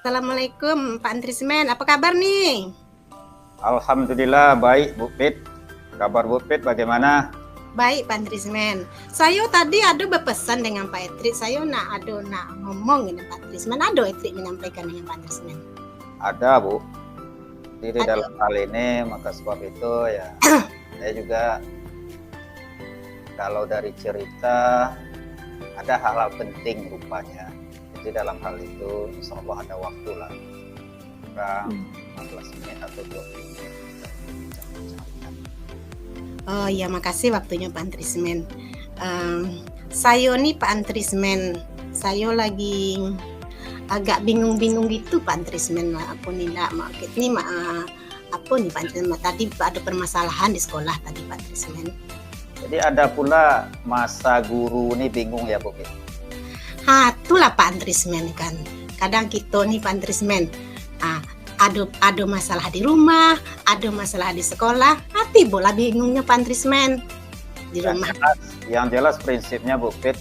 Assalamualaikum Pak Andrismen, apa kabar nih? Alhamdulillah baik Bu Pit. Kabar Bu Pit bagaimana? Baik Pak Andrismen. Saya tadi ada berpesan dengan Pak Etrik. Saya nak ngomong dengan Pak Andrismen. Ada Etrik menyampaikan dengan Pak Andrismen. Ada Bu. Jadi Ada. dalam hal ini maka sebab itu ya saya juga kalau dari cerita ada hal-hal penting rupanya. Jadi dalam hal itu insya Allah ada waktu lah. Kurang 15 menit atau 20 menit. Oh ya, makasih waktunya Pak Andrismen. Saya nih Pak Andrismen, saya lagi agak bingung-bingung gitu Pak Andrismen. Apa nih apa nih Pak Andrismen? Tadi ada permasalahan di sekolah tadi Pak Andrismen. Jadi ada pula masa guru nih bingung ya Bu Pit. Itulah Pak Andrismen kan. Kadang kita nih Pak Andrismen, ada masalah di rumah, ada masalah di sekolah, hati bola bingungnya Pak Andrismen di rumah. Yang jelas prinsipnya Bu Pit,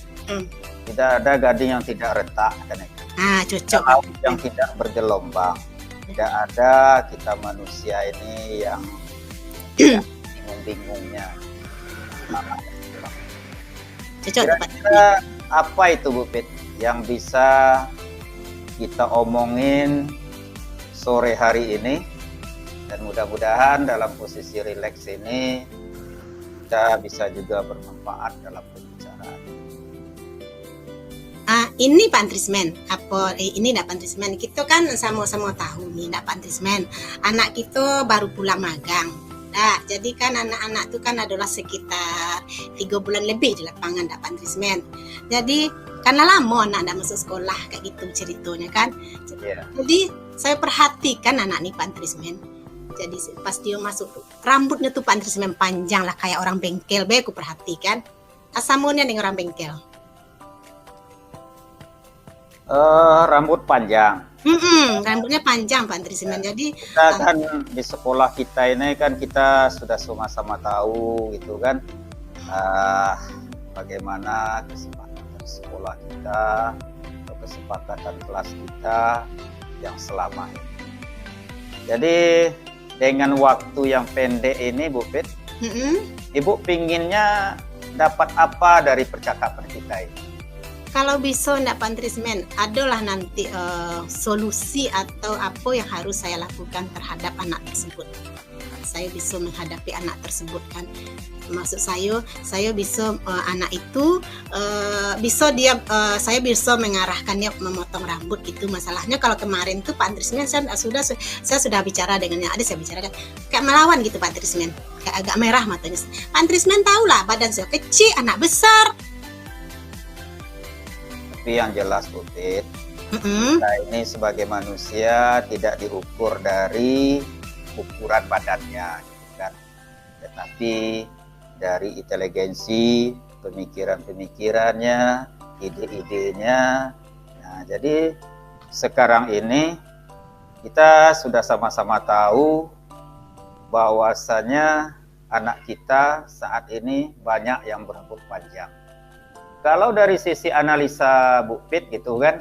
tidak ada gading yang tidak retak kan. Cocok. Laut yang tidak bergelombang. Tidak ada kita manusia ini yang bingung-bingungnya. Cocok Pak. Kira-kira apa itu Bu Pit yang bisa kita omongin sore hari ini, dan mudah-mudahan dalam posisi rileks ini kita bisa juga bermanfaat dalam pembicaraan. Ini Pak Andrismen, ini Pak Andrismen, kita kan sama-sama tahu nih Pak Andrismen, anak kita baru pulang magang. Jadi kan anak-anak itu kan adalah sekitar 3 bulan lebih di lapangan Pak Andrismen. Jadi karena lama anak tidak masuk sekolah kayak gitu ceritanya kan. Yeah. Jadi saya perhatikan anak nih Pak Andrismen. Jadi pas dia masuk rambutnya tuh Pak Andrismen panjang lah kayak orang bengkel. Aku perhatikan. Asamonya dengan orang bengkel. Rambut panjang. Rambutnya panjang Pak Andrismen. Jadi kita kan di sekolah kita ini kan kita sudah sama-sama tahu gitu kan, bagaimana kesepakatan sekolah kita atau kesepakatan kelas kita yang selama ini. Jadi dengan waktu yang pendek ini Bu Pit, Ibu pinginnya dapat apa dari percakapan kita ini? Kalau bisa Pak Andrismen, adalah nanti solusi atau apa yang harus saya lakukan terhadap anak tersebut. Saya bisa menghadapi anak tersebut kan. Maksud saya bisa anak itu saya bisa mengarahkannya memotong rambut gitu. Masalahnya kalau kemarin tuh Pak Andrismen saya sudah bicara dengan yang ada, saya bicarakan kayak melawan gitu Pak Andrismen, kayak agak merah matanya. Pak Andrismen tahu lah badan saya kecil, anak besar. Tapi yang jelas Bu Pit, kita ini sebagai manusia tidak diukur dari ukuran badannya gitu kan, tetapi dari inteligensi, pemikirannya, ide-idenya. Nah, jadi sekarang ini kita sudah sama-sama tahu bahwasanya anak kita saat ini banyak yang berambut panjang. Kalau dari sisi analisa Bu Pit gitu kan,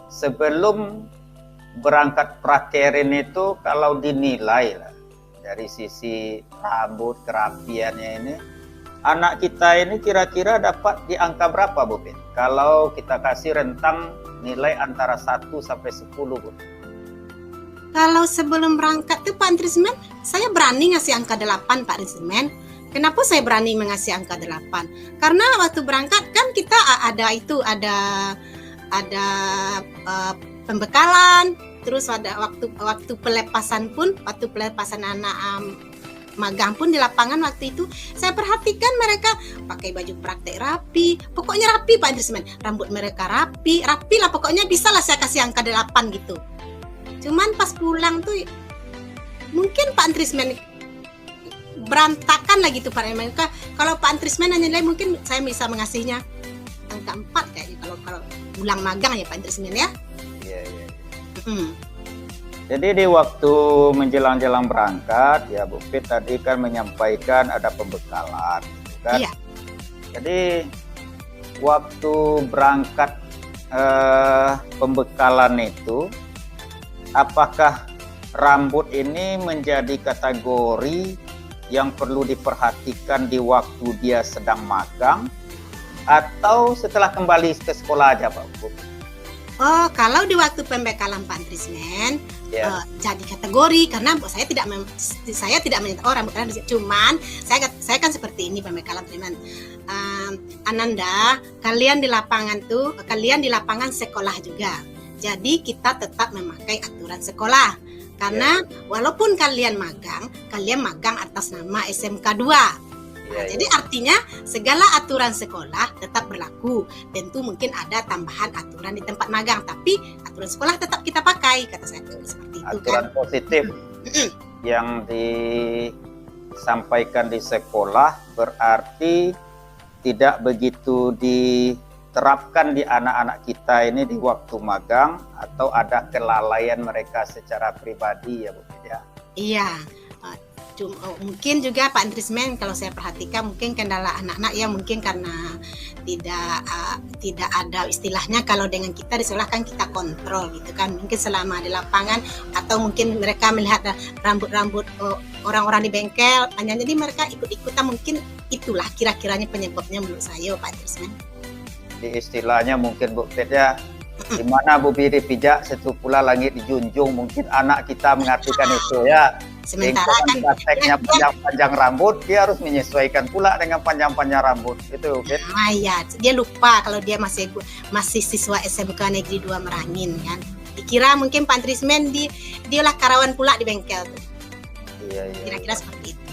sebelum berangkat prakerin itu kalau dinilai lah dari sisi rambut kerapiannya ini, anak kita ini kira-kira dapat di angka berapa Bu Pit? Kalau kita kasih rentang nilai antara 1 sampai 10 Bu. Kalau sebelum berangkat tuh Pak Andrismen, saya berani ngasih angka 8 Pak Andrismen. Kenapa saya berani mengasih angka 8? Karena waktu berangkat kan kita ada pembekalan, terus ada waktu pelepasan anak magang pun di lapangan waktu itu saya perhatikan mereka pakai baju praktek rapi, pokoknya rapi Pak Andrismen, rambut mereka rapi lah, pokoknya bisa lah saya kasih angka 8 gitu. Cuman pas pulang tuh mungkin Pak Andrismen berantakan lah gitu Pak Andrismen. Kalau Pak Andrismen nilai mungkin saya bisa mengasihnya angka 4 kayaknya kalau pulang magang ya Pak Andrismen ya. Iya. Jadi di waktu menjelang berangkat ya Bu Pit tadi kan menyampaikan ada pembekalan gitu kan. Iya. Jadi waktu berangkat pembekalan itu, apakah rambut ini menjadi kategori yang perlu diperhatikan di waktu dia sedang magang atau setelah kembali ke sekolah aja, Pak Bu? Oh, kalau di waktu pembekalan Pak Trismen, jadi kategori karena saya tidak menyatakan rambut kalian, cuman saya kan seperti ini pembekalan Trismen. Ananda, kalian di lapangan sekolah juga. Jadi kita tetap memakai aturan sekolah. Karena walaupun kalian magang atas nama SMK 2. Jadi artinya segala aturan sekolah tetap berlaku. Tentu mungkin ada tambahan aturan di tempat magang, tapi aturan sekolah tetap kita pakai, kata saya seperti itu. Aturan positif yang disampaikan di sekolah berarti tidak begitu diterapkan di anak-anak kita ini di waktu magang, atau ada kelalaian mereka secara pribadi ya Bu ya? Iya. Mungkin juga Pak Trismen kalau saya perhatikan mungkin kendala anak-anak ya, mungkin karena tidak ada istilahnya, kalau dengan kita di sekolah kan kita kontrol gitu kan, mungkin selama di lapangan, atau mungkin mereka melihat rambut-rambut orang-orang di bengkel hanya, jadi mereka ikut-ikutan, mungkin itulah kira-kiranya penyebabnya menurut saya Pak Trismen. Di istilahnya mungkin Bu Pet ya, di mana bumi dipijak situ pula langit dijunjung, mungkin anak kita mengartikan itu ya. Sementara kan prakteknya panjang-panjang rambut, dia harus menyesuaikan pula dengan panjang-panjang rambut itu, Pet. Ya, dia lupa kalau dia masih siswa SMK Negeri 2 Merangin kan. Dikira mungkin Pak Trismen dialah karyawan pula di bengkel tuh. Iya. Kira-kira seperti itu.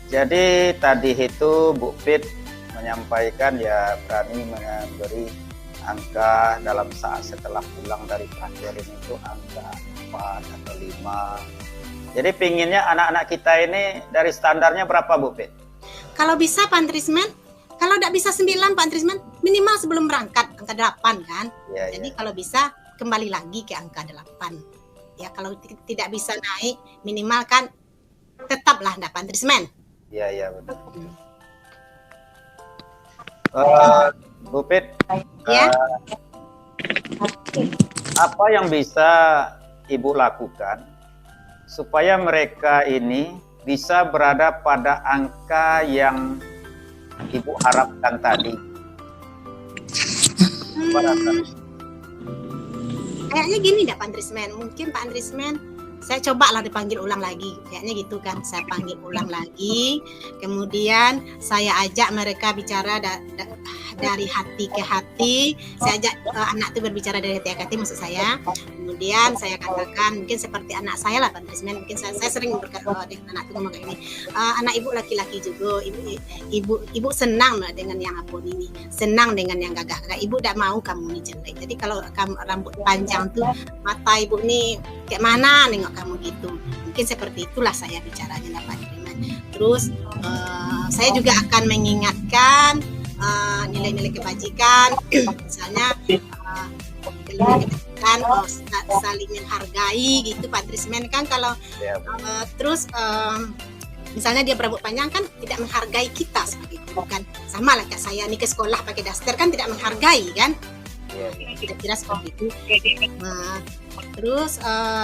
Jadi tadi itu Bu Fit menyampaikan ya berani memberi angka dalam saat setelah pulang dari prakterin itu angka 4 atau 5. Jadi pinginnya anak-anak kita ini dari standarnya berapa Bu Fit? Kalau bisa Pak Trismen, kalau tidak bisa 9 Pak Trismen, minimal sebelum berangkat angka 8 kan. Jadi kalau bisa kembali lagi ke angka 8. Ya kalau tidak bisa naik minimal kan tetaplah Pak Trismen. Iya benar. Bu Pit, apa yang bisa Ibu lakukan supaya mereka ini bisa berada pada angka yang Ibu harapkan tadi? Kayaknya gini dah Pak Trismen, mungkin Pak Trismen saya cobalah dipanggil ulang lagi, kayaknya gitu kan, saya panggil ulang lagi, kemudian saya ajak mereka bicara dari hati ke hati, saya ajak anak itu berbicara dari hati ke hati maksud saya, kemudian saya katakan mungkin seperti anak saya lah Pak Trismen, mungkin saya sering berkata dengan anak itu ngomong kayak ini, anak ibu laki-laki juga, ibu senang dengan yang abon ini, senang dengan yang gagah-gagah, ibu tidak mau kamu ini jelek, jadi kalau kamu rambut panjang tuh mata ibu nih kayak mana nengok kamu gitu, mungkin seperti itulah saya bicaranya Pak Trismen. Terus saya juga akan mengingatkan nilai-nilai kebajikan, misalnya kan saling menghargai gitu Pak Trismen kan, kalau terus misalnya dia berambut panjang kan tidak menghargai kita sebagai guru kan, sama lah kayak saya nih ke sekolah pakai daster kan tidak menghargai kan, kira-kira seperti itu. Terus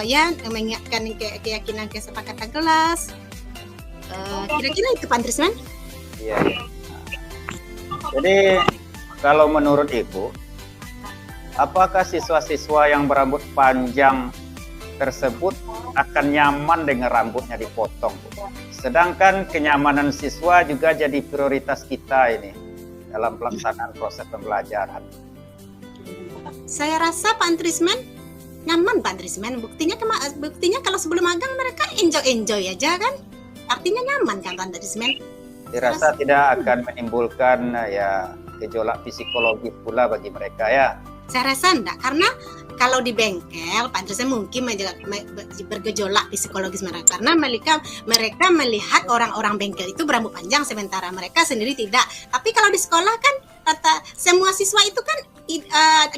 ya mengingatkan keyakinan kesepakatan kelas, kira-kira itu Pak Trismen. Jadi kalau menurut Ibu, apakah siswa-siswa yang berambut panjang tersebut akan nyaman dengan rambutnya dipotong? Sedangkan kenyamanan siswa juga jadi prioritas kita ini dalam pelaksanaan proses pembelajaran. Saya rasa Pak Trismen nyaman Pak Trismen, buktinya kalau sebelum magang mereka enjoy aja kan, artinya nyaman kan Pak Trismen. Dirasa tidak akan menimbulkan ya gejolak psikologis pula bagi mereka ya? Saya rasa enggak, karena kalau di bengkel Pak Trismen mungkin bergejolak psikologis mereka, karena mereka melihat orang-orang bengkel itu berambut panjang sementara mereka sendiri tidak. Tapi kalau di sekolah kan semua siswa itu kan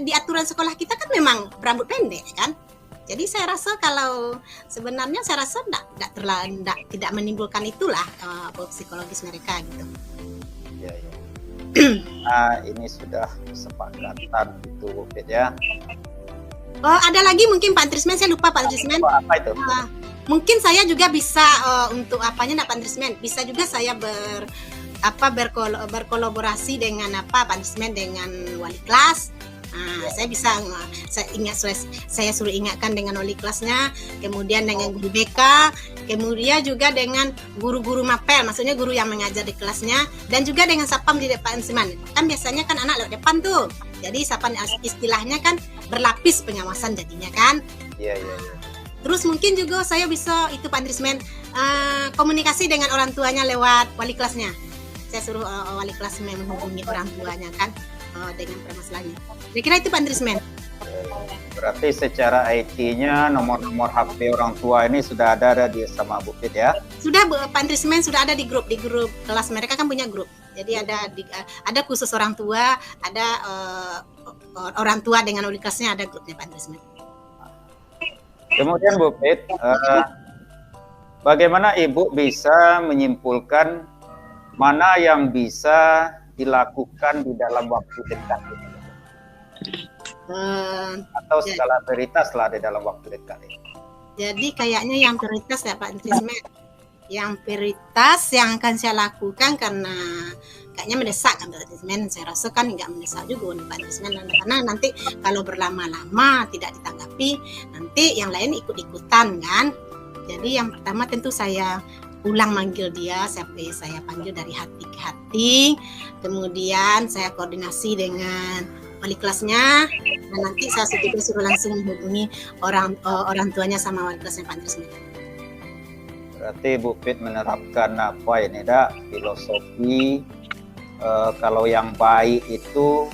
di aturan sekolah kita kan memang berambut pendek kan. Jadi saya rasa kalau sebenarnya saya rasa tidak menimbulkan itulah psikologis mereka gitu. Nah, ini sudah kesepakatan itu Bu Pit ya. Oh, ada lagi mungkin Pak Trismen, saya lupa Pak Trismen. Apa itu? Mungkin saya juga bisa untuk apanya Pak Trismen, bisa juga saya berkolaborasi dengan Pak Trismen dengan wali kelas. Saya bisa saya suruh ingatkan dengan wali kelasnya, kemudian dengan guru BK, kemudian juga dengan guru-guru mapel, maksudnya guru yang mengajar di kelasnya, dan juga dengan sapam di depan seman. Kan biasanya kan anak lewat depan tuh, jadi sapam istilahnya kan berlapis pengawasan jadinya kan. Iya. Terus mungkin juga saya bisa itu Pak Trismen komunikasi dengan orang tuanya lewat wali kelasnya. Saya suruh wali kelas menghubungi orang tuanya kan dengan permasalahannya. Kira-kira itu Pak Trismen. Berarti secara IT-nya nomor-nomor HP orang tua ini sudah ada di sama Bu Pit ya? Sudah Pak Trismen, sudah ada di grup kelas, mereka kan punya grup. Jadi ada khusus orang tua, ada orang tua dengan wali kelasnya, ada grupnya Pak Trismen. Kemudian Bu Pit, bagaimana Ibu bisa menyimpulkan mana yang bisa dilakukan di dalam waktu dekat ini? Atau skala prioritas lah di dalam waktu dekat ini. Jadi kayaknya yang prioritas ya Pak Trismen. Yang prioritas yang akan saya lakukan karena kayaknya mendesak kan Pak Trismen. Saya rasa kan nggak mendesak juga Pak Trismen, karena nanti kalau berlama-lama tidak ditanggapi, nanti yang lain ikut-ikutan kan. Jadi yang pertama tentu saya ulang manggil dia, saya panggil dari hati ke hati, kemudian saya koordinasi dengan wali kelasnya, dan nanti saya suruh langsung menghubungi orang tuanya sama wali kelasnya Pak Trismen. Berarti Bu Pit menerapkan apa ini filosofi kalau yang baik itu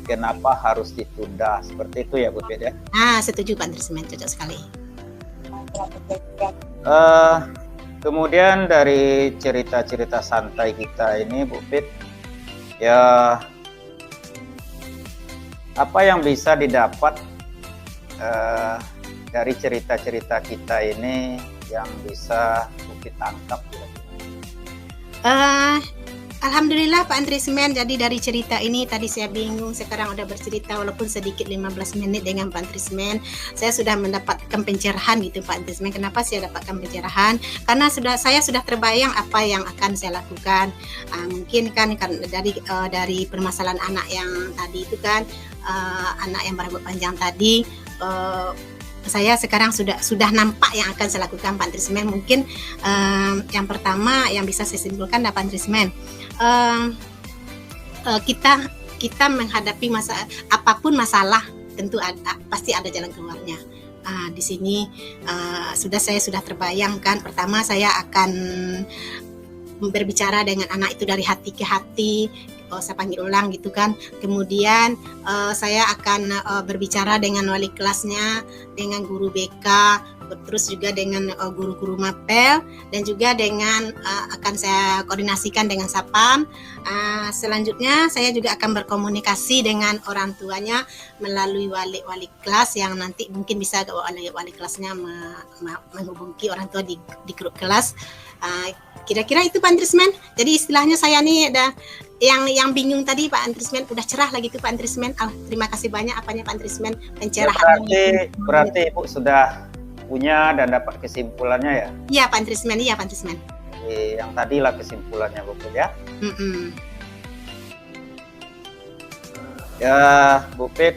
kenapa harus ditunda, seperti itu ya Bu Pit ya? Setuju Pak Trismen, cocok sekali. Kemudian dari cerita-cerita santai kita ini Bu Pit, ya apa yang bisa didapat dari cerita-cerita kita ini yang bisa Bu Pit tangkap? Alhamdulillah Pak Trismen, jadi dari cerita ini tadi saya bingung, sekarang udah bercerita walaupun sedikit 15 menit dengan Pak Trismen, saya sudah mendapatkan pencerahan gitu Pak Trismen. Kenapa saya dapatkan pencerahan? Karena saya sudah terbayang apa yang akan saya lakukan. Mungkin kan dari permasalahan anak yang tadi itu kan, anak yang berambut panjang tadi, saya sekarang sudah nampak yang akan saya lakukan Pak Trismen. Mungkin yang pertama yang bisa saya simpulkan Pak Trismen, kita menghadapi apapun masalah tentu pasti ada jalan keluarnya. Di sini saya sudah terbayangkan, pertama saya akan berbicara dengan anak itu dari hati ke hati, saya panggil ulang gitu kan. Kemudian saya akan berbicara dengan wali kelasnya, dengan guru BK, terus juga dengan guru-guru mapel, dan juga dengan akan saya koordinasikan dengan sapam. Selanjutnya saya juga akan berkomunikasi dengan orang tuanya melalui wali kelas yang nanti mungkin bisa wali kelasnya menghubungi orang tua di grup kelas. Kira-kira itu Pak Trismen. Jadi istilahnya saya nih ada yang bingung tadi Pak Trismen udah cerah lagi tuh Pak Trismen. Terima kasih banyak apanya Pak Trismen pencerahan. Berarti Ibu sudah punya dan dapat kesimpulannya ya? Iya Pak Trismen, iya Pak Trismen. Yang tadilah kesimpulannya Bu Pit ya. Ya Bu Pit,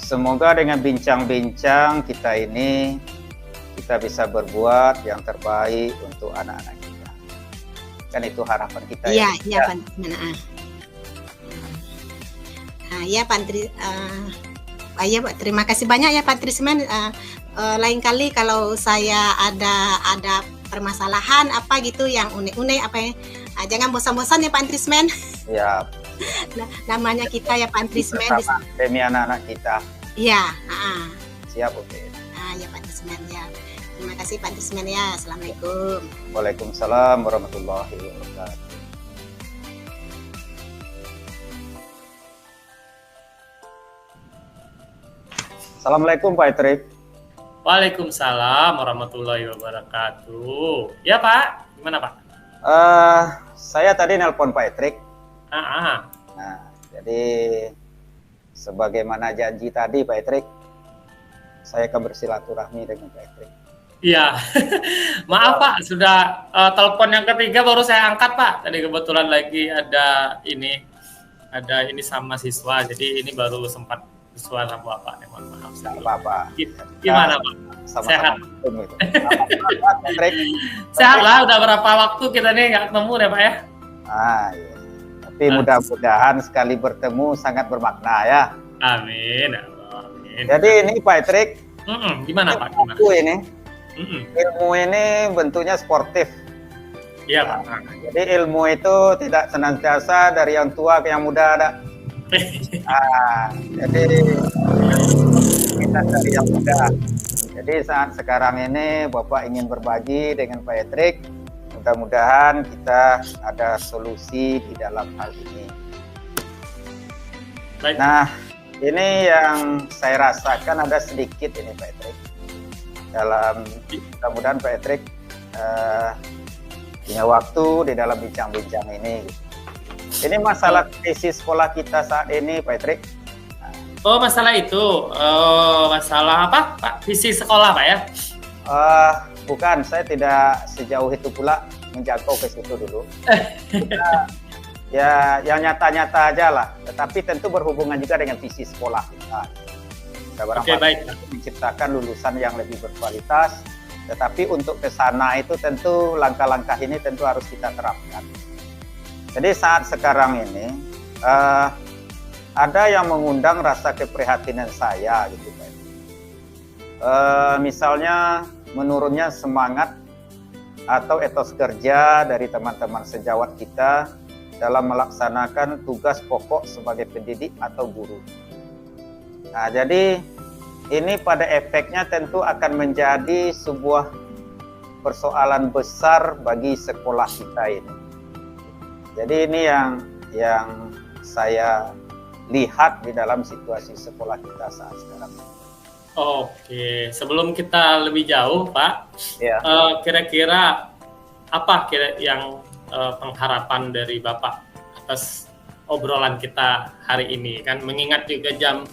semoga dengan bincang-bincang kita ini kita bisa berbuat yang terbaik untuk anak-anak kita. Kan itu harapan kita ya. Iya Pak Trismen. Ya Pak Pak, terima kasih banyak ya Pak Trismen. Lain kali kalau saya ada permasalahan apa gitu yang unik-unik apa ya, jangan bosan-bosan ya Pak Trismen. Ya. Namanya kita ya Pak Trismen demi anak-anak kita. Iya. Siap Bu Pit. Ya Pak Trismen ya. Terima kasih Pak Trismen ya. Assalamualaikum. Waalaikumsalam warahmatullahi wabarakatuh. Assalamualaikum Pak Etrik. Waalaikumsalam warahmatullahi wabarakatuh. Ya Pak, gimana Pak? Saya tadi nelpon Pak Etrik. Nah, jadi sebagaimana janji tadi Pak Etrik, saya akan bersilaturahmi dengan Pak Etrik. Iya, maaf Pak, sudah telepon yang ketiga baru saya angkat Pak. Tadi kebetulan lagi ada ini sama siswa, jadi ini baru sempat bersuara sama Bapak. Mohon maaf. Tidak apa-apa. Gimana Pak? Sama-sama Sehat? gitu. Pak Etrik. Sehat lah, udah berapa waktu kita nih nggak ketemu ya Pak ya? Iya. Tapi mudah-mudahan sekali bertemu sangat bermakna ya. Amin. Amin. Jadi ini Pak Etrik, gimana Pak? Gimana? Ilmu ini bentuknya sportif. Iya Pak. Jadi ilmu itu tidak senantiasa dari yang tua ke yang muda ada. Jadi kita dari yang muda. Jadi saat sekarang ini Bapak ingin berbagi dengan Pak Etrik. Mudah-mudahan kita ada solusi di dalam hal ini. Baik. Nah, ini yang saya rasakan ada sedikit ini Pak Etrik. Mudah-mudahan Pak Etrik punya waktu di dalam bincang-bincang ini. Ini masalah isi sekolah kita saat ini Pak Etrik. Oh, masalah itu. Masalah apa Pak? Visi sekolah Pak ya? Bukan, saya tidak sejauh itu pula menjangkau ke situ dulu. Ya, yang nyata-nyata aja lah. Tetapi tentu berhubungan juga dengan visi sekolah kita. Oke, baik. Menciptakan lulusan yang lebih berkualitas. Tetapi untuk ke sana itu tentu langkah-langkah ini tentu harus kita terapkan. Jadi saat sekarang ini ada yang mengundang rasa keprihatinan saya gitu Pak. Misalnya menurunnya semangat atau etos kerja dari teman-teman sejawat kita dalam melaksanakan tugas pokok sebagai pendidik atau guru. Nah, jadi ini pada efeknya tentu akan menjadi sebuah persoalan besar bagi sekolah kita ini. Jadi ini yang saya lihat di dalam situasi sekolah kita saat sekarang. Oke, sebelum kita lebih jauh, Pak, ya. Kira-kira apa yang pengharapan dari Bapak atas obrolan kita hari ini? Kan mengingat juga jam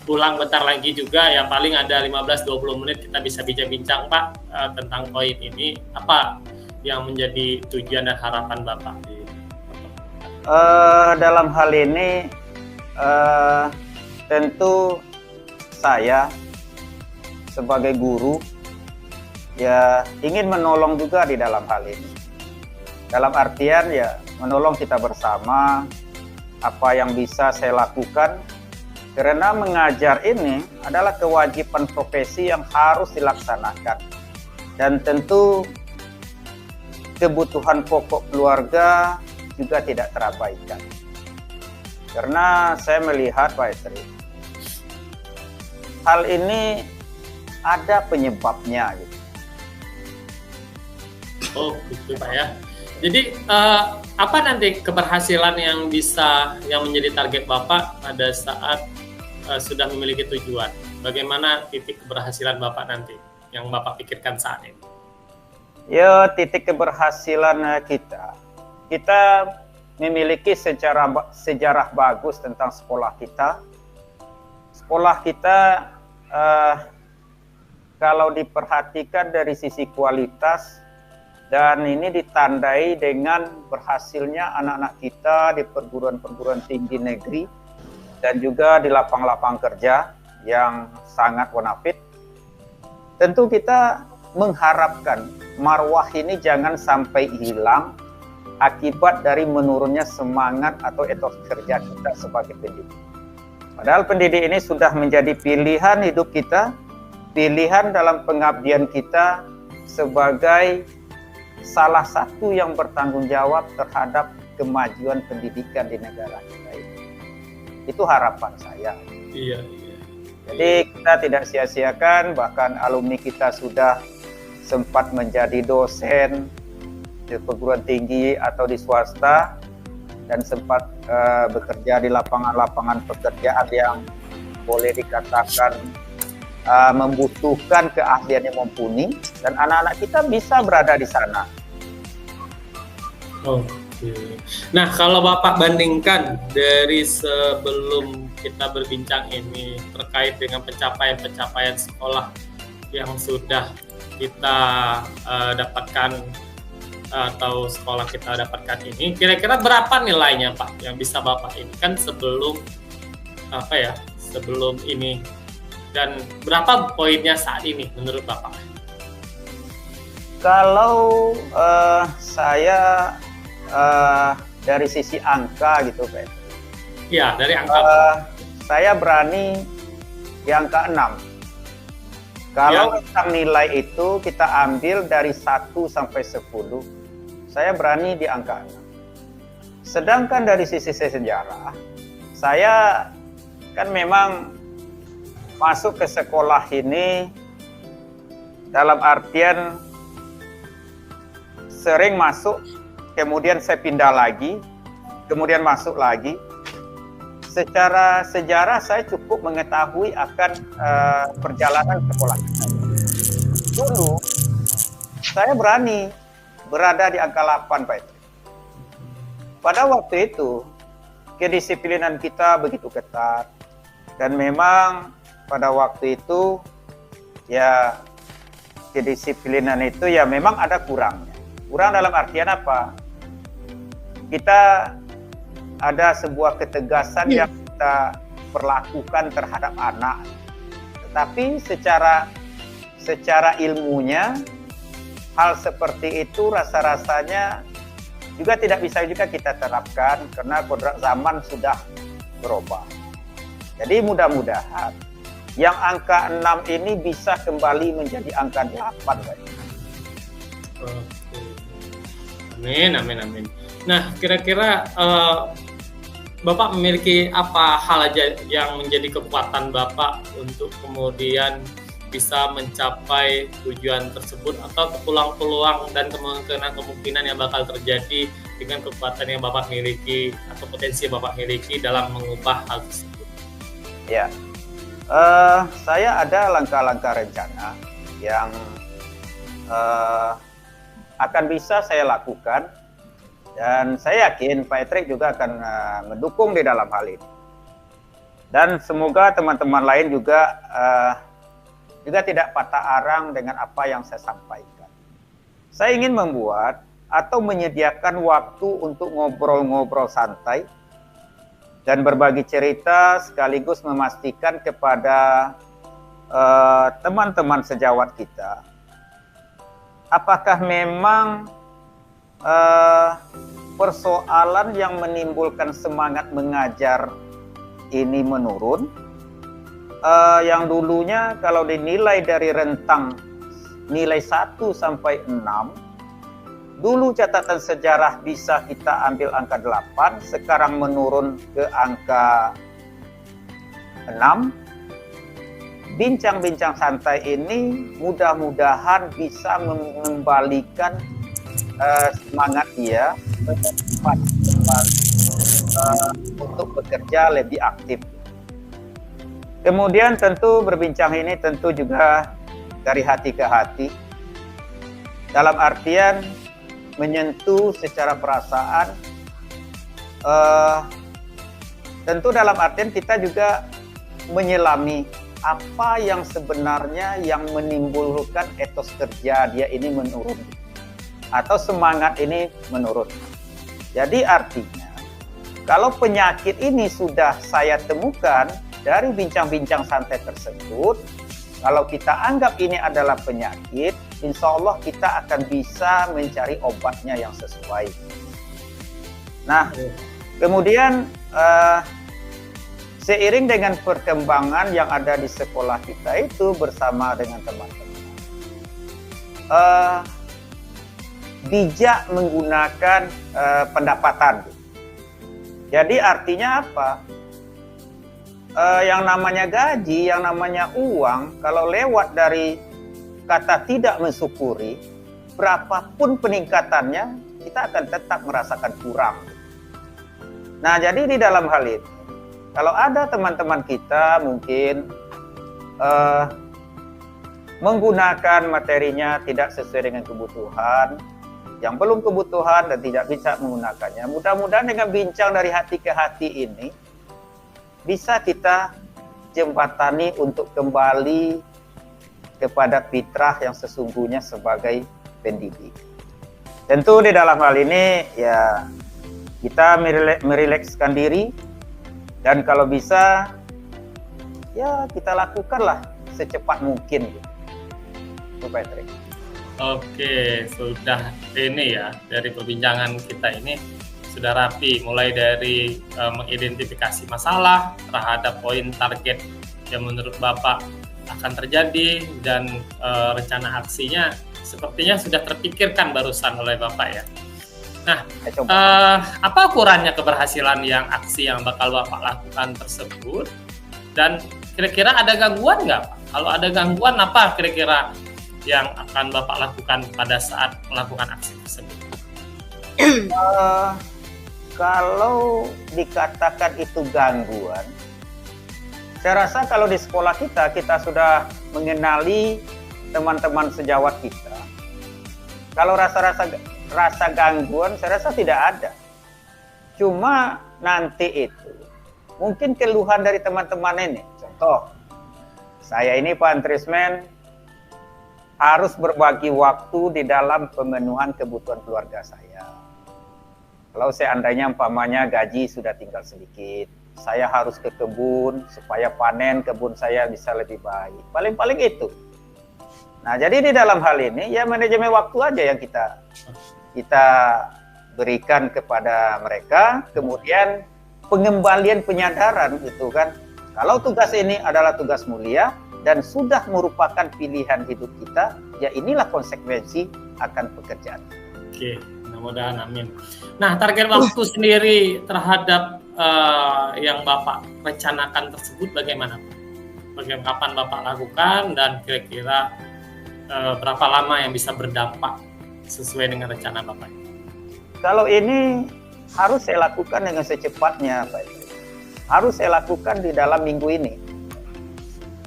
pulang bentar lagi juga, ya paling ada 15-20 menit kita bisa bincang-bincang, Pak, tentang poin ini. Apa yang menjadi tujuan dan harapan Bapak? Dalam hal ini, tentu saya sebagai guru ya ingin menolong juga di dalam hal ini. Dalam artian ya menolong kita bersama, apa yang bisa saya lakukan, karena mengajar ini adalah kewajiban profesi yang harus dilaksanakan. Dan tentu kebutuhan pokok keluarga juga tidak terabaikan. Karena saya melihat Pak Etrik, hal ini ada penyebabnya gitu. Oh gitu Pak ya. Jadi apa nanti keberhasilan yang menjadi target Bapak pada saat sudah memiliki tujuan? Bagaimana titik keberhasilan Bapak nanti yang Bapak pikirkan saat ini? Ya, titik keberhasilan kita memiliki sejarah bagus tentang sekolah kita. Sekolah kita kalau diperhatikan dari sisi kualitas, dan ini ditandai dengan berhasilnya anak-anak kita di perguruan-perguruan tinggi negeri dan juga di lapang-lapang kerja yang sangat bonafit. Tentu kita mengharapkan marwah ini jangan sampai hilang akibat dari menurunnya semangat atau etos kerja kita sebagai pendidik. Padahal pendidik ini sudah menjadi pilihan hidup kita, pilihan dalam pengabdian kita sebagai salah satu yang bertanggung jawab terhadap kemajuan pendidikan di negara kita ini. Itu harapan saya. Iya. Jadi kita tidak sia-siakan, bahkan alumni kita sudah sempat menjadi dosen di perguruan tinggi atau di swasta dan sempat bekerja di lapangan-lapangan pekerjaan yang boleh dikatakan membutuhkan keahlian yang mumpuni, dan anak-anak kita bisa berada di sana. Oh. Oke. Nah, kalau Bapak bandingkan dari sebelum kita berbincang ini terkait dengan pencapaian-pencapaian sekolah yang sudah kita dapatkan atau sekolah kita dapatkan ini, kira-kira berapa nilainya Pak yang bisa Bapak ini kan sebelum sebelum ini, dan berapa poinnya saat ini menurut Bapak? Kalau saya dari sisi angka gitu Pak. Ya, dari angka. Saya berani di angka 6. Kalau tentang nilai itu kita ambil dari 1 sampai 10, saya berani di angka 6. Sedangkan dari sisi sejarah, saya kan memang masuk ke sekolah ini dalam artian sering masuk, kemudian saya pindah lagi, kemudian masuk lagi. Secara sejarah saya cukup mengetahui akan perjalanan sekolah kita. Dulu saya berani berada di angka 8 Pak. Pada waktu itu kedisiplinan kita begitu ketat, dan memang pada waktu itu ya kedisiplinan itu ya memang ada kurangnya. Kurang dalam artian apa? Kita ada sebuah ketegasan yang kita perlakukan terhadap anak, tetapi secara ilmunya hal seperti itu rasa-rasanya juga tidak bisa juga kita terapkan karena kodrat zaman sudah berubah. Jadi mudah-mudahan yang angka 6 ini bisa kembali menjadi angka 8. Amin, amin, amin. Nah, kira-kira Bapak memiliki apa hal aja yang menjadi kekuatan Bapak untuk kemudian bisa mencapai tujuan tersebut, atau peluang-peluang dan kemungkinan-kemungkinan yang bakal terjadi dengan kekuatan yang Bapak miliki atau potensi yang Bapak miliki dalam mengubah hal tersebut? Ya, saya ada langkah-langkah rencana yang akan bisa saya lakukan, dan saya yakin Pak Etrik juga akan mendukung di dalam hal ini. Dan semoga teman-teman lain juga tidak patah arang dengan apa yang saya sampaikan. Saya ingin membuat atau menyediakan waktu untuk ngobrol-ngobrol santai dan berbagi cerita, sekaligus memastikan kepada teman-teman sejawat kita, apakah memang persoalan yang menimbulkan semangat mengajar ini menurun. Yang dulunya kalau dinilai dari rentang nilai 1 sampai 6, dulu catatan sejarah bisa kita ambil angka 8, sekarang menurun ke angka 6. Bincang-bincang santai ini mudah-mudahan bisa mengembalikan semangat dia untuk bekerja lebih aktif. Kemudian tentu berbincang ini tentu juga dari hati ke hati, dalam artian menyentuh secara perasaan. Tentu dalam artian kita juga menyelami apa yang sebenarnya yang menimbulkan etos kerja dia ini menurun atau semangat ini menurun. Jadi artinya kalau penyakit ini sudah saya temukan dari bincang-bincang santai tersebut, kalau kita anggap ini adalah penyakit, insya Allah kita akan bisa mencari obatnya yang sesuai. Nah, kemudian seiring dengan perkembangan yang ada di sekolah kita itu bersama dengan teman-teman, bijak menggunakan pendapatan. Jadi artinya apa? Yang namanya gaji, yang namanya uang, kalau lewat dari kata tidak mensyukuri, berapapun peningkatannya, kita akan tetap merasakan kurang. Nah, jadi di dalam hal itu, kalau ada teman-teman kita mungkin menggunakan materinya tidak sesuai dengan kebutuhan, yang belum kebutuhan dan tidak bisa menggunakannya. Mudah-mudahan dengan bincang dari hati ke hati ini bisa kita jembatani untuk kembali kepada fitrah yang sesungguhnya sebagai pendidik. Tentu di dalam hal ini ya kita merilekskan diri, dan kalau bisa ya kita lakukanlah secepat mungkin. Itu Patrick. Oke, sudah ini ya, dari perbincangan kita ini sudah rapi, mulai dari mengidentifikasi masalah terhadap poin target yang menurut Bapak akan terjadi, dan rencana aksinya sepertinya sudah terpikirkan barusan oleh Bapak ya. Nah, apa ukurannya keberhasilan aksi yang bakal Bapak lakukan tersebut, dan kira-kira ada gangguan nggak Pak? Kalau ada gangguan, apa kira-kira yang akan Bapak lakukan pada saat melakukan aksi tersebut? Kalau dikatakan itu gangguan, saya rasa kalau di sekolah kita sudah mengenali teman-teman sejawat kita. Kalau rasa gangguan, saya rasa tidak ada. Cuma nanti itu mungkin keluhan dari teman-teman ini. Contoh, saya ini Pak Antrismen harus berbagi waktu di dalam pemenuhan kebutuhan keluarga saya. Kalau seandainya umpamanya gaji sudah tinggal sedikit, saya harus ke kebun supaya panen kebun saya bisa lebih baik. Paling-paling itu. Nah, jadi di dalam hal ini ya manajemen waktu aja yang kita berikan kepada mereka, kemudian pengembalian penyadaran gitu kan. Kalau tugas ini adalah tugas mulia dan sudah merupakan pilihan hidup kita, ya inilah konsekuensi akan pekerjaan. Oke, mudah-mudahan amin. Nah, target waktu sendiri terhadap yang Bapak rencanakan tersebut bagaimana Pak? Bagaimana kapan Bapak lakukan, dan kira-kira berapa lama yang bisa berdampak sesuai dengan rencana Bapak? Kalau ini harus saya lakukan dengan secepatnya Pak. Harus saya lakukan di dalam minggu ini.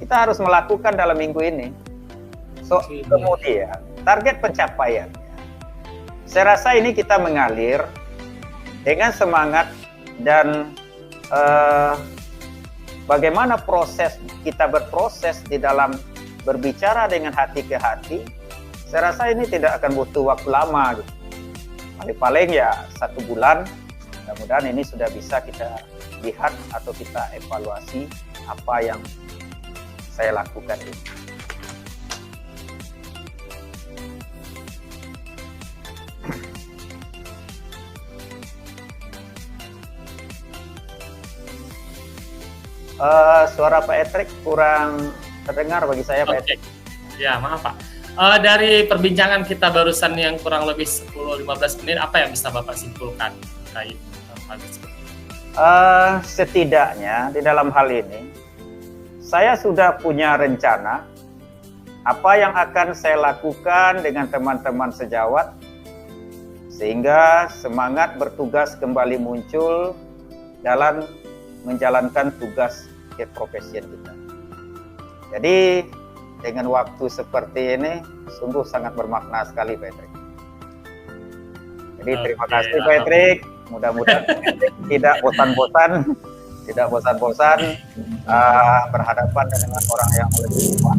Kita harus melakukan dalam minggu ini. Kemudian target pencapaiannya, saya rasa ini kita mengalir dengan semangat dan bagaimana proses kita berproses di dalam berbicara dengan hati ke hati. Saya rasa ini tidak akan butuh waktu lama gitu. Paling-paling ya 1 bulan. Mudah-mudahan ini sudah bisa kita lihat atau kita evaluasi apa yang saya lakukan ini. Suara Pak Etrik kurang terdengar bagi saya, Pak Etrik. Ya, maaf Pak. Dari perbincangan kita barusan yang kurang lebih 10-15 menit, apa yang bisa Bapak simpulkan terkait hal tersebut? Setidaknya di dalam hal ini, saya sudah punya rencana apa yang akan saya lakukan dengan teman-teman sejawat, sehingga semangat bertugas kembali muncul dalam menjalankan tugas keprofesian kita. Jadi dengan waktu seperti ini sungguh sangat bermakna sekali, Patrick. Jadi terima kasih Patrick. Mudah-mudahan tidak bosan-bosan berhadapan dengan orang yang lebih tua.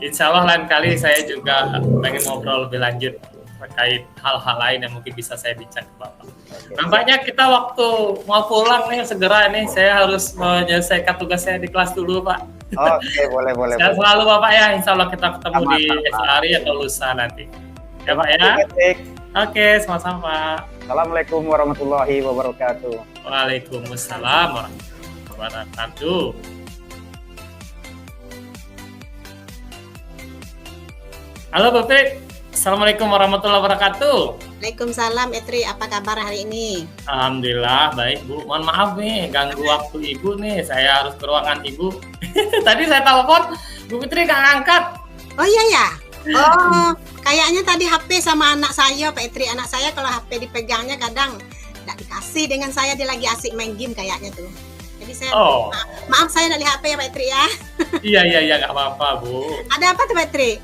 Insya Allah lain kali saya juga pengen ngobrol lebih lanjut terkait hal-hal lain yang mungkin bisa saya bincang ke Bapak. Nampaknya kita waktu mau pulang nih segera nih, saya harus menyelesaikan tugas saya di kelas dulu Pak. Oke, boleh. Sehat selalu Bapak ya, insya Allah kita ketemu di esok hari atau lusa nanti. Ya Pak ya. Oke, sama-sama. Assalamualaikum warahmatullahi wabarakatuh. Waalaikumsalam warahmatullahi wabarakatuh. Halo Bapak, Assalamualaikum warahmatullahi wabarakatuh. Waalaikumsalam Etri, apa kabar hari ini? Alhamdulillah baik Bu. Mohon maaf nih ganggu waktu Ibu nih. Saya harus ke ruangan Ibu. Tadi saya telepon, Bu Fitri nggak ngangkat. Oh iya ya. Oh, kayaknya tadi HP sama anak saya, Pak Etri. Anak saya kalau HP dipegangnya kadang nggak dikasih dengan saya, dia lagi asik main game kayaknya tuh. Jadi saya maaf saya nggak lihat HP ya Pak Etri ya. Iya nggak apa-apa Bu. Ada apa tuh Pak Etri?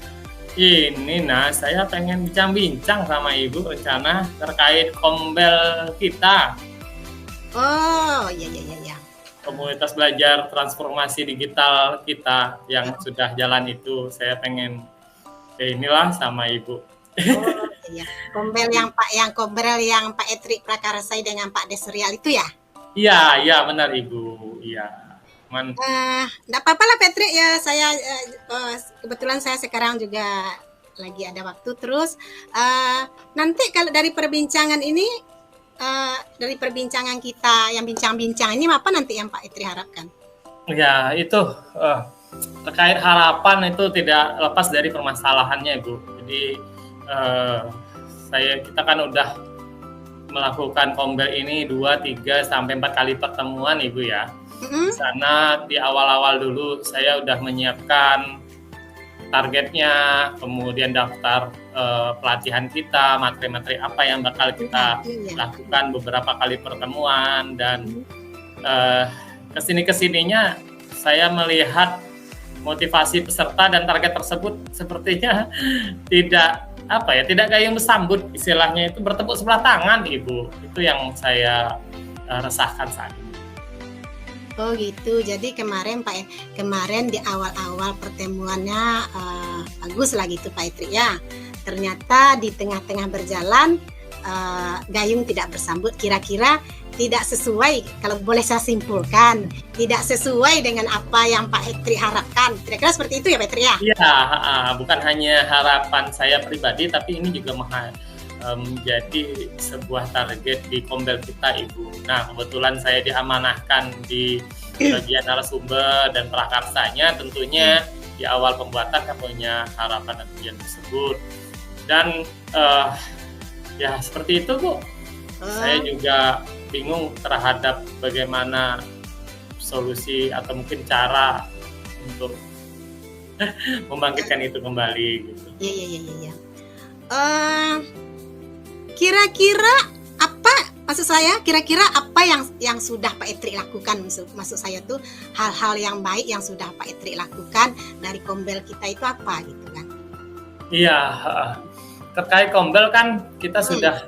Ini saya pengen bincang-bincang sama Ibu rencana terkait Kombel kita, Oh, iya iya iya iya. komunitas belajar transformasi digital kita yang sudah jalan itu. Saya pengen inilah sama Ibu. Oh, iya. Kombel yang Pak Etri Prakarsai dengan Pak Desrial itu ya? Iya, iya benar Ibu. Iya. Cuman Nggak apa-apa lah Petri ya, saya kebetulan saya sekarang juga lagi ada waktu. Terus nanti kalau dari perbincangan ini, dari perbincangan kita yang bincang-bincang ini, apa nanti yang Pak Etri harapkan? ya itu terkait harapan itu tidak lepas dari permasalahannya Ibu. Jadi kita kan udah melakukan Kombel ini 2, 3 sampai 4 kali pertemuan Ibu ya. Di sana di awal-awal dulu saya udah menyiapkan targetnya, kemudian daftar pelatihan kita, materi-materi apa yang bakal kita lakukan beberapa kali pertemuan, dan kesininya saya melihat motivasi peserta dan target tersebut sepertinya tidak gayung bersambut, istilahnya itu bertepuk sebelah tangan Ibu. Itu yang saya resahkan saat ini. Oh gitu. Jadi kemarin di awal-awal pertemuannya bagus lah gitu Pak Etri ya. Ternyata di tengah-tengah berjalan gayung tidak bersambut, kira-kira tidak sesuai, kalau boleh saya simpulkan, tidak sesuai dengan apa yang Pak Etri harapkan. Kira-kira seperti itu ya Pak Etri ya? Iya, bukan hanya harapan saya pribadi, tapi ini juga menjadi sebuah target di Kombel kita Ibu. Nah, kebetulan saya diamanahkan di bagian narasumber dan prakarsanya, tentunya di awal pembuatan saya punya harapan dan tujuan tersebut. Dan ya seperti itu Bu. Saya juga bingung terhadap bagaimana solusi atau mungkin cara untuk membangkitkan itu kembali gitu. Iya. Kira-kira apa yang sudah Pak Etri lakukan? Maksud saya tuh hal-hal yang baik yang sudah Pak Etri lakukan dari Kombel kita itu apa gitu kan? Iya, terkait Kombel kan kita sudah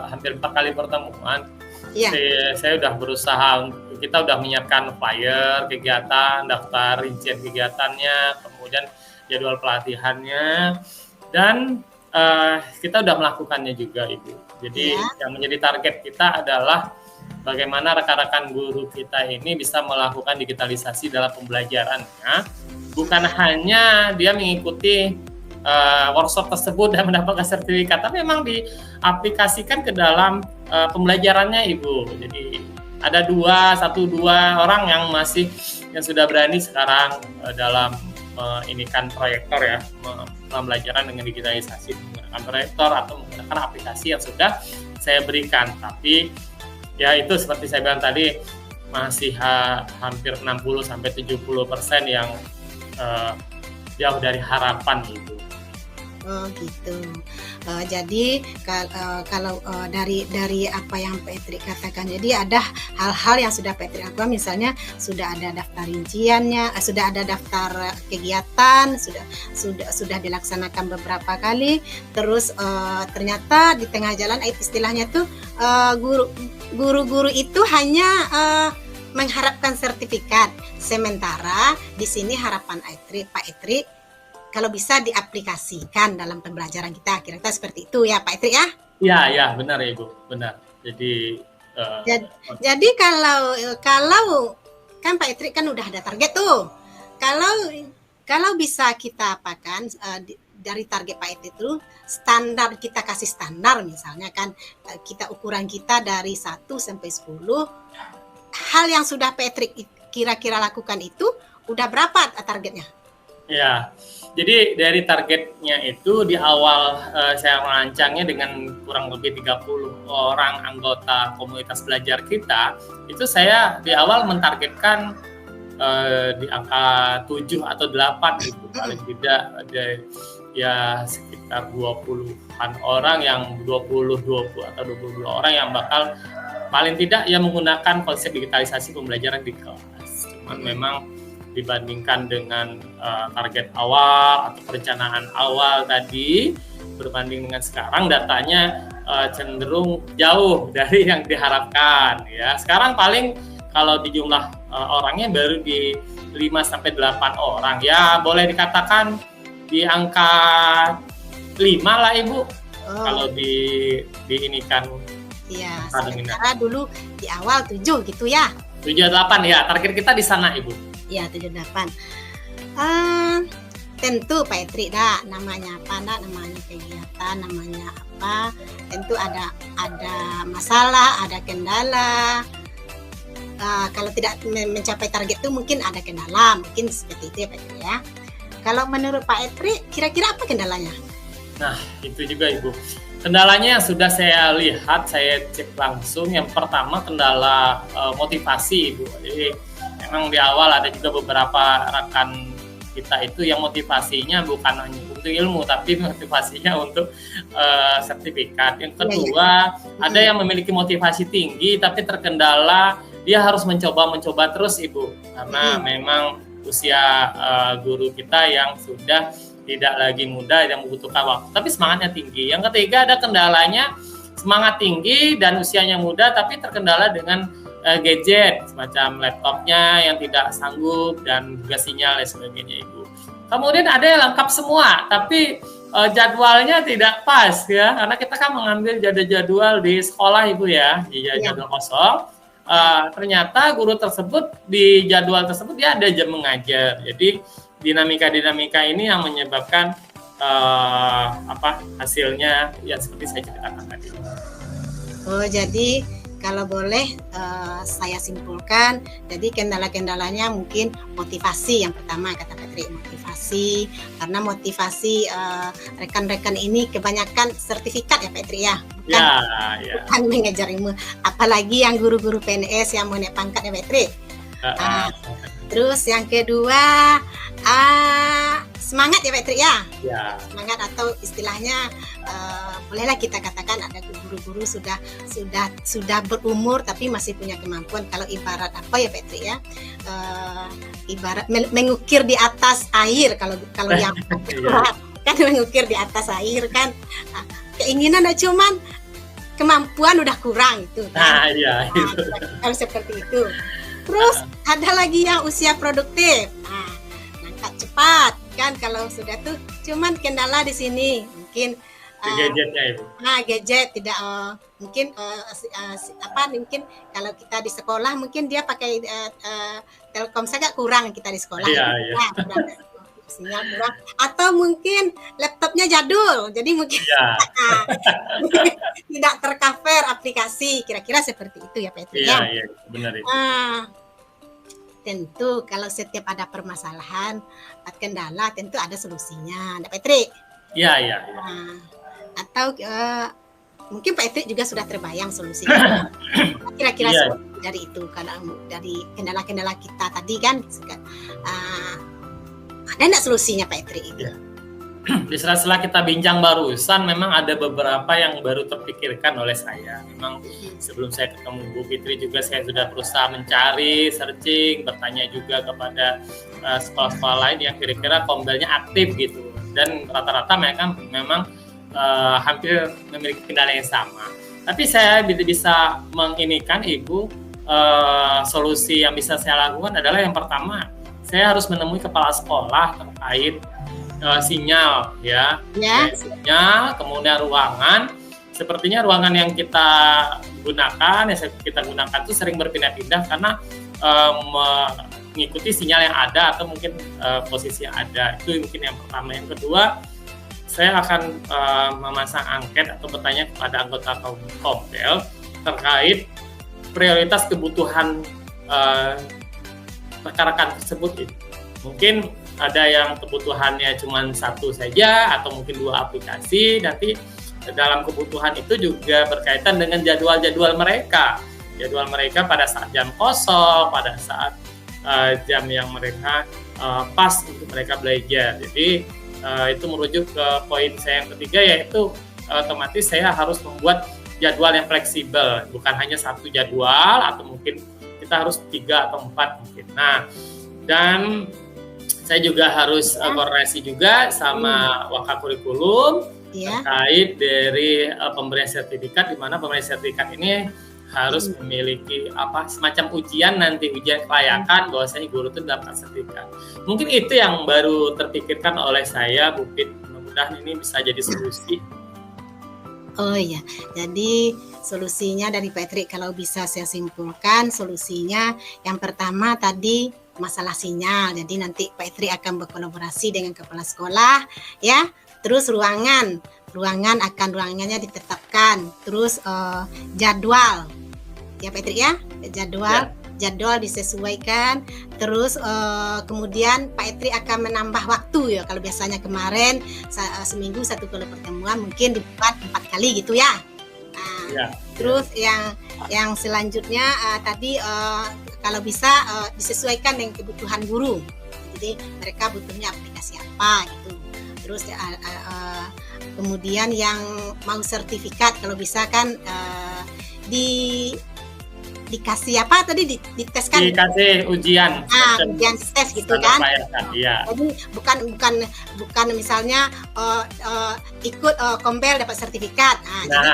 hampir 4 kali pertemuan. Saya udah berusaha, kita udah menyiapkan flyer kegiatan, daftar rincian kegiatannya, kemudian jadwal pelatihannya, dan kita udah melakukannya juga Ibu. Jadi yang menjadi target kita adalah bagaimana rekan-rekan guru kita ini bisa melakukan digitalisasi dalam pembelajarannya, bukan hanya dia mengikuti workshop tersebut dan mendapatkan sertifikat, tapi memang diaplikasikan ke dalam pembelajarannya Ibu. Jadi ada 1-2 orang yang sudah berani sekarang dalam inikan proyektor ya, pembelajaran dengan digitalisasi menggunakan proyektor atau menggunakan aplikasi yang sudah saya berikan. Tapi ya itu seperti saya bilang tadi, masih hampir 60-70% yang jauh dari harapan itu. Oh gitu. Jadi kalau dari apa yang Pak Etri katakan, jadi ada hal-hal yang sudah Pak Etri lakukan, misalnya sudah ada daftar rinciannya, sudah ada daftar kegiatan, sudah dilaksanakan beberapa kali. Terus ternyata di tengah jalan istilahnya tuh guru-guru itu hanya mengharapkan sertifikat. Sementara di sini harapan Pak Etri kalau bisa diaplikasikan dalam pembelajaran kita, kira-kira seperti itu ya Pak Etri ya? Ya benar ya Ibu, benar. Jadi kalau kan Pak Etri kan udah ada target tuh. Kalau bisa kita apakan dari target Pak Etri itu, standar kita kasih standar, misalnya kan kita ukuran kita dari 1 sampai 10. Hal yang sudah Pak Etri kira-kira lakukan itu udah berapa targetnya? Ya, jadi dari targetnya itu di awal saya merancangnya dengan kurang lebih 30 orang anggota komunitas belajar kita, itu saya di awal mentargetkan di angka 7 atau 8 gitu, paling tidak ada ya sekitar 20-an orang yang 20 atau 22 orang yang bakal paling tidak ya menggunakan konsep digitalisasi pembelajaran di kelas. Cuman memang dibandingkan dengan target awal atau perencanaan awal tadi, berbanding dengan sekarang datanya cenderung jauh dari yang diharapkan ya. Sekarang paling kalau di jumlah orangnya baru di 5-8 orang ya, boleh dikatakan di angka 5 lah Ibu. Kalau diinikan. Iya, sementara dulu di awal 7 gitu ya. 7-8 ya, target kita di sana Ibu. Iya, 7-8. Tentu Pak Etri namanya apa, namanya kegiatan, namanya apa, tentu ada masalah, ada kendala. Kalau tidak mencapai target itu mungkin ada kendala, mungkin seperti itu ya Pak Etri ya. Kalau menurut Pak Etri, kira-kira apa kendalanya? Nah, itu juga Ibu. Kendalanya yang sudah saya lihat, saya cek langsung. Yang pertama kendala motivasi Ibu. Jadi memang di awal ada juga beberapa rekan kita itu yang motivasinya bukan hanya untuk ilmu, tapi motivasinya untuk sertifikat. Yang kedua, ada yang memiliki motivasi tinggi, tapi terkendala dia harus mencoba terus Ibu. Karena memang usia guru kita yang sudah tidak lagi muda, yang membutuhkan waktu, tapi semangatnya tinggi. Yang ketiga ada kendalanya semangat tinggi dan usianya muda, tapi terkendala dengan gadget semacam laptopnya yang tidak sanggup dan juga sinyal dan sebagainya Ibu. Kemudian ada yang lengkap semua, tapi jadwalnya tidak pas ya, karena kita kan mengambil jadwal di sekolah Ibu ya, di jadwal kosong. Ternyata guru tersebut di jadwal tersebut dia ada jam mengajar, jadi dinamika ini yang menyebabkan hasilnya yang seperti saya ceritakan tadi. Oh, jadi kalau boleh saya simpulkan, jadi kendala-kendalanya mungkin motivasi yang pertama kata Petri, motivasi, karena motivasi rekan-rekan ini kebanyakan sertifikat ya Petri ya, bukan mengejar ilmu, apalagi yang guru-guru PNS yang mau naik pangkat ya Petri. Terus yang kedua semangat ya Petri ya. Semangat atau istilahnya bolehlah kita katakan ada guru-guru sudah berumur tapi masih punya kemampuan. Kalau ibarat apa ya Petri ya, ibarat mengukir di atas air, kalau yang kan mengukir di atas air kan, keinginan cuman kemampuan udah kurang itu kan. Harus seperti itu. Terus ada lagi yang usia produktif, nangkap cepat kan, kalau sudah tuh cuman kendala di sini mungkin gadgetnya Ibu. Gadget tidak mungkin mungkin kalau kita di sekolah mungkin dia pakai Telkom saja kurang kita di sekolah. Sinyal kurang, atau mungkin laptopnya jadul, jadi mungkin tidak tercover aplikasi, kira-kira seperti itu ya Petri ya. Iya, benar itu. Tentu kalau setiap ada permasalahan, kendala, tentu ada solusinya, Pak Petri. Iya. Atau mungkin Pak Petri juga sudah terbayang solusinya. Kira-kira dari itu, kalau dari kendala-kendala kita tadi kan. Ada nggak solusinya Pak Etri itu? Di sela-sela kita bincang barusan, memang ada beberapa yang baru terpikirkan oleh saya. Memang sebelum saya ketemu Bu Fitri juga saya sudah berusaha mencari, searching, bertanya juga kepada sekolah-sekolah lain yang kira-kira kombelnya aktif gitu. Dan rata-rata mereka memang hampir memiliki kendala yang sama. Tapi saya bisa menginikan Ibu, solusi yang bisa saya lakukan adalah yang pertama, saya harus menemui kepala sekolah terkait sinyal sinyal, kemudian ruangan. Sepertinya ruangan yang kita gunakan itu sering berpindah-pindah karena mengikuti sinyal yang ada atau mungkin posisi yang ada. Itu mungkin yang pertama. Yang kedua, saya akan memasang angket atau bertanya kepada anggota Kombel terkait prioritas kebutuhan rekan-rekan tersebut. Mungkin ada yang kebutuhannya cuma satu saja atau mungkin 2 aplikasi. Nanti dalam kebutuhan itu juga berkaitan dengan jadwal mereka pada saat jam kosong, pada saat jam yang mereka pas untuk mereka belajar. Jadi itu merujuk ke poin saya yang ketiga, yaitu otomatis saya harus membuat jadwal yang fleksibel, bukan hanya satu jadwal atau mungkin kita harus 3 atau 4 mungkin. Nah, Dan saya juga harus koordinasi juga sama Wakakurikulum terkait dari pemberian sertifikat, di mana pemberian sertifikat ini harus memiliki semacam ujian kelayakan bahwasanya guru itu dapat sertifikat. Mungkin itu yang baru terpikirkan oleh saya, Bu Pit. Mudah-mudahan ini bisa jadi solusi. Oh iya, jadi solusinya dari Pak Etri kalau bisa saya simpulkan, solusinya yang pertama tadi masalah sinyal. Jadi nanti Pak Etri akan berkolaborasi dengan kepala sekolah, ya. Terus ruangannya ditetapkan. Terus jadwal, ya Pak Etri ya, jadwal disesuaikan. Terus kemudian Pak Etri akan menambah waktu ya. Kalau biasanya kemarin seminggu 1 kali pertemuan, mungkin dibuat 4 kali gitu ya. Terus yang selanjutnya tadi kalau bisa disesuaikan dengan kebutuhan guru. Jadi mereka butuhnya aplikasi apa gitu. Terus kemudian yang mau sertifikat kalau bisa kan dikasih apa tadi diteskan, dikasih ujian ujian tes gitu kan. Iya. Jadi bukan misalnya ikut Kombel dapat sertifikat. Jadi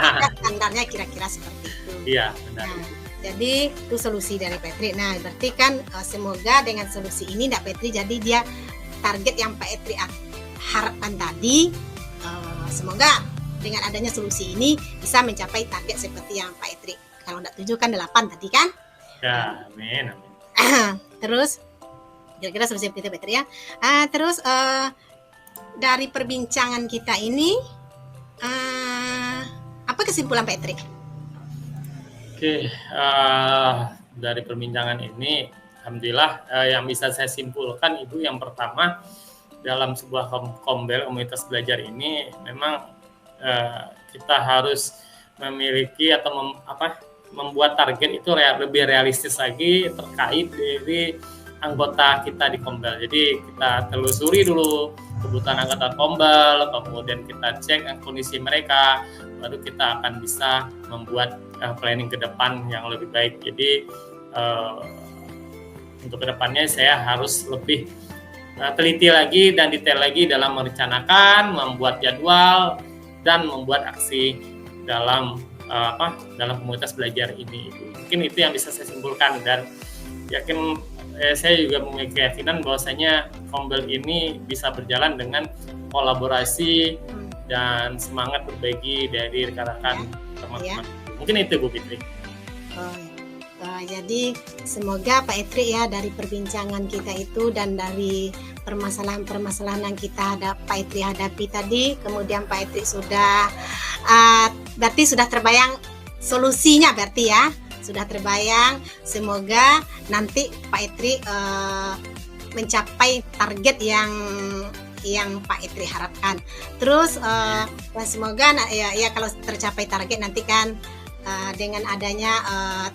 standarnya kira-kira seperti itu. Iya, benar. Jadi itu solusi dari Petri. Nah, berarti kan semoga dengan solusi ini Pak Petri jadi dia target yang Pak Petri harapkan tadi, semoga dengan adanya solusi ini bisa mencapai target seperti yang Pak Petri. Kalau enggak 7 kan 8 tadi kan? Ya, amin. Terus kira-kira solusi seperti itu Petri ya. Terus dari perbincangan kita ini apa kesimpulan Pak Petri? Oke, dari perbincangan ini, alhamdulillah yang bisa saya simpulkan, Ibu, yang pertama dalam sebuah kombel komunitas belajar ini memang kita harus memiliki atau membuat target itu lebih realistis lagi terkait dari anggota kita di kombel. Jadi kita telusuri dulu kebutuhan anggota kombel, kemudian kita cek kondisi mereka, baru kita akan bisa membuat planning ke depan yang lebih baik. Jadi untuk kedepannya saya harus lebih teliti lagi dan detail lagi dalam merencanakan, membuat jadwal, dan membuat aksi dalam komunitas belajar ini. Mungkin itu yang bisa saya simpulkan, dan yakin saya juga memiliki keyakinan bahwasanya kombel ini bisa berjalan dengan kolaborasi dan semangat berbagi dari rekan-rekan teman-teman. Mungkin itu Bu Fitri. Jadi semoga Pak Etri ya, dari perbincangan kita itu dan dari permasalahan-permasalahan yang Pak Etri hadapi tadi, kemudian Pak Etri sudah berarti sudah terbayang solusinya berarti ya, sudah terbayang. Semoga nanti Pak Etri mencapai target yang Pak Etri harapkan. Terus semoga ya kalau tercapai target nanti kan dengan adanya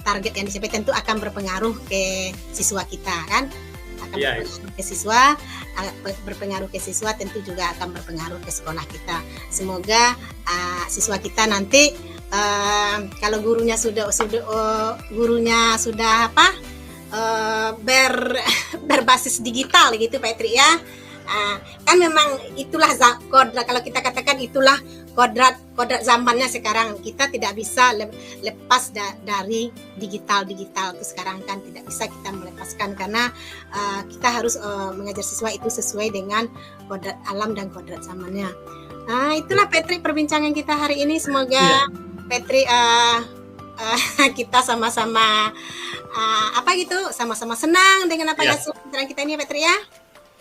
target yang dicapai tentu akan berpengaruh ke siswa kita kan, berpengaruh ke siswa, tentu juga akan berpengaruh ke sekolah kita. Semoga siswa kita nanti kalau gurunya sudah berbasis digital gitu Pak Etri ya. Kan memang itulah kodrat, kalau kita katakan itulah kodrat zamannya sekarang. Kita tidak bisa lepas dari digital itu sekarang kan, tidak bisa kita melepaskan, karena kita harus mengajar siswa itu sesuai dengan kodrat alam dan kodrat zamannya. Itulah Petri perbincangan kita hari ini. Semoga Petri kita sama-sama sama-sama senang dengan apa yang pembicaraan kita ini Petri ya.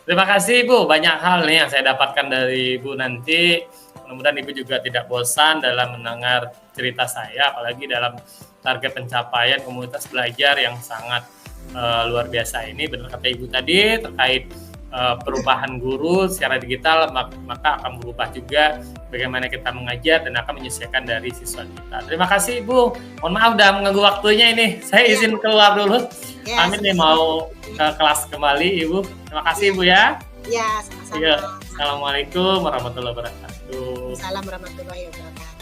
Terima kasih Ibu, banyak hal nih yang saya dapatkan dari Ibu nanti. Mudah-mudahan Ibu juga tidak bosan dalam mendengar cerita saya, apalagi dalam target pencapaian komunitas belajar yang sangat luar biasa ini. Benar kata Ibu tadi, terkait perubahan guru secara digital, maka akan berubah juga bagaimana kita mengajar dan akan menyesuaikan dari siswa kita. Terima kasih Ibu, mohon maaf udah mengganggu waktunya ini. Saya izin keluar dulu. Amin nih mau ke kelas kembali Ibu. Terima kasih Ibu ya. Ya, sama-sama. Assalamualaikum warahmatullahi wabarakatuh. Assalamualaikum warahmatullahi wabarakatuh.